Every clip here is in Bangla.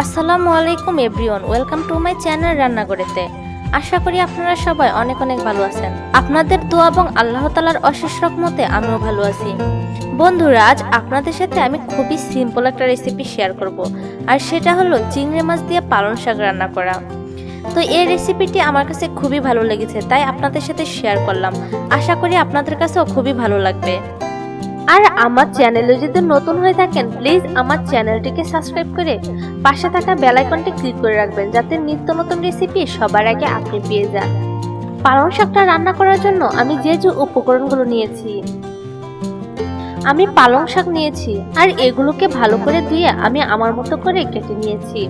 আসসালামু আলাইকুম everyone, welcome to my channel রান্নাঘরেতে। আশা করি আপনারা সবাই অনেক অনেক ভালো আছেন। আপনাদের দোয়া এবং আল্লাহ তাআলার অশেষ রহমতে আমিও ভালো আছি। বন্ধুরা, আজ আপনাদের সাথে আমি খুবই সিম্পল একটা রেসিপি শেয়ার করব, আর সেটা হলো চিংড়ি মাছ দিয়ে পালং শাক রান্না করা। তো এই রেসিপিটি আমার কাছে খুবই ভালো লেগেছে, তাই আপনাদের সাথে শেয়ার করলাম। আশা করি আপনাদের কাছেও খুবই ভালো লাগবে। আর আমার চ্যানেলে যদি নতুন হয়ে থাকেন, প্লিজ আমার চ্যানেলটিকে সাবস্ক্রাইব করে পাশে থাকা বেল আইকনটি ক্লিক করে রাখবেন, যাতে নিত্য নতুন রেসিপি সবার আগে আপনি পেয়ে যান। পালং শাকটা রান্না করার জন্য আমি যে উপকরণগুলো নিয়েছি, আমি পালং শাক নিয়েছি, আর এগুলোকে ভালো করে ধুয়ে আমি আমার মতো করে কেটে নিয়েছি।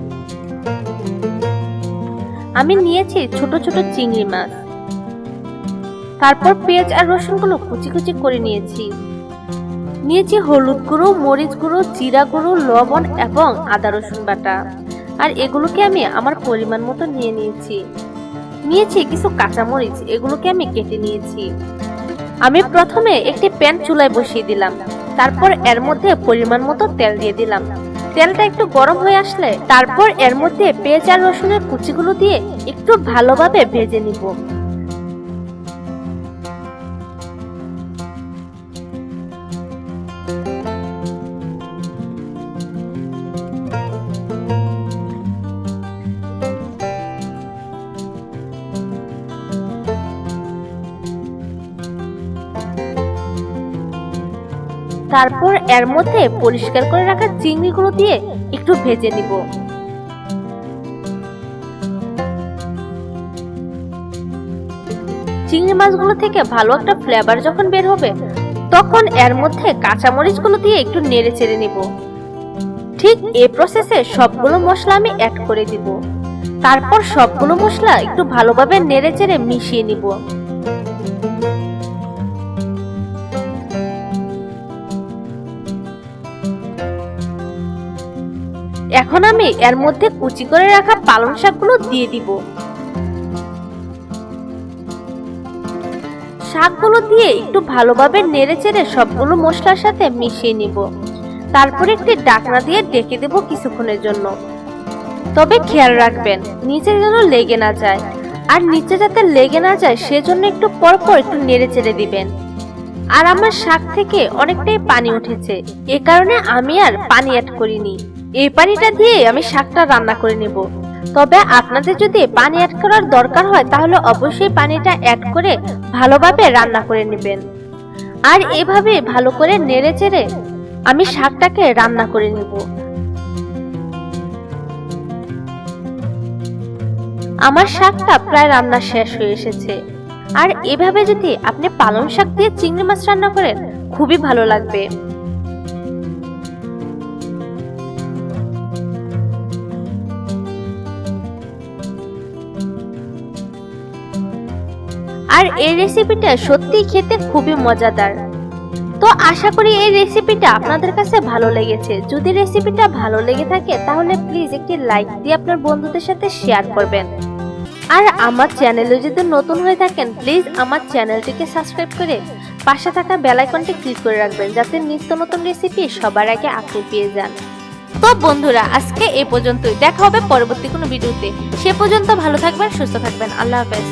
আমি নিয়েছি ছোট ছোট চিংড়ি মাছ। তারপর পেঁয়াজ আর রসুনগুলো কুচি কুচি করে নিয়েছি। নিয়েছি হলুদ গুঁড়ো, মরিচ গুঁড়ো, জিরা গুঁড়ো, লবণ এবং আদা রসুন বাটা। আর এগুলোকে আমি আমার পরিমাণ মতো নিয়েছি কিছু কাঁচামরিচ, এগুলোকে আমি কেটে নিয়েছি। আমি প্রথমে একটি প্যান চুলায় বসিয়ে দিলাম, তারপর এর মধ্যে পরিমাণ মতো তেল দিয়ে দিলাম। তেলটা একটু গরম হয়ে আসলে তারপর এর মধ্যে পেঁয়াজ আর রসুনের কুচিগুলো দিয়ে একটু ভালোভাবে ভেজে নিব। তারপর এর মধ্যে পরিষ্কার করে রাখা চিংড়িগুলো দিয়ে একটু ভেজে নিব। চিংড়ি মাছগুলো থেকে ভালো একটা ফ্লেভার যখন বের হবে, তখন এর মধ্যে কাঁচামরিচগুলো দিয়ে একটু নেড়ে চেড়ে নিব। ঠিক এই প্রসেসে সবগুলো মশলা আমি অ্যাড করে দিব। তারপর সবগুলো মশলা একটু ভালোভাবে নেড়ে চেড়ে মিশিয়ে নিব। এখন আমি এর মধ্যে কুচি করে রাখা পালং শাকগুলো দিয়ে দিব। শাকগুলো দিয়ে একটু ভালোভাবে নেড়েচেড়ে সবগুলো মশলার সাথে মিশিয়ে নিব। তারপর একটি ঢাকনা দিয়ে ঢেকে দেব কিছুক্ষণের জন্য। তবে খেয়াল রাখবেন নিচে যেন লেগে না যায়, আর নিচে যাতে লেগে না যায় সেজন্য একটু পর পর একটু নেড়েচেড়ে দিবেন। আর আমার শাক থেকে অনেকটাই পানি উঠেছে, এ কারণে আমি আর পানি অ্যাড করিনি। এই পানিটা দিয়ে আমি শাকটা রান্না করে নেব। তবে আপনাদের যদি পানি অ্যাড করার দরকার হয়, তাহলে অবশ্যই পানিটা অ্যাড করে ভালোভাবে রান্না করে নেবেন। আর এভাবে ভালো করে নেড়ে চেড়ে আমি শাকটাকে রান্না করে নেব। আমার শাকটা প্রায় রান্না শেষ হয়ে এসেছে। আর এভাবে যদি আপনি পালং শাক দিয়ে চিংড়ি মাছ রান্না করেন, খুবই ভালো লাগবে। আর এই রেসিপিটা সত্যি খেতে খুবই মজাদার। তো আশা করি এই রেসিপিটা আপনাদের কাছে ভালো লেগেছে। যদি রেসিপিটা ভালো লেগে থাকে, তাহলে প্লিজ একটি লাইক দিয়ে আপনার বন্ধুদের সাথে শেয়ার করবেন। আর আমার চ্যানেলে যদি নতুন হয়ে থাকেন, প্লিজ আমার চ্যানেলটিকে সাবস্ক্রাইব করে পাশে থাকা বেল আইকনটি ক্লিক করে রাখবেন, যাতে নিত্য নতুন রেসিপি সবার আগে আপনি পেয়ে যান। তো বন্ধুরা, আজকে এই পর্যন্তই। দেখা হবে পরবর্তী কোনো ভিডিওতে। সে পর্যন্ত ভালো থাকবেন, সুস্থ থাকবেন। আল্লাহ হাফেজ।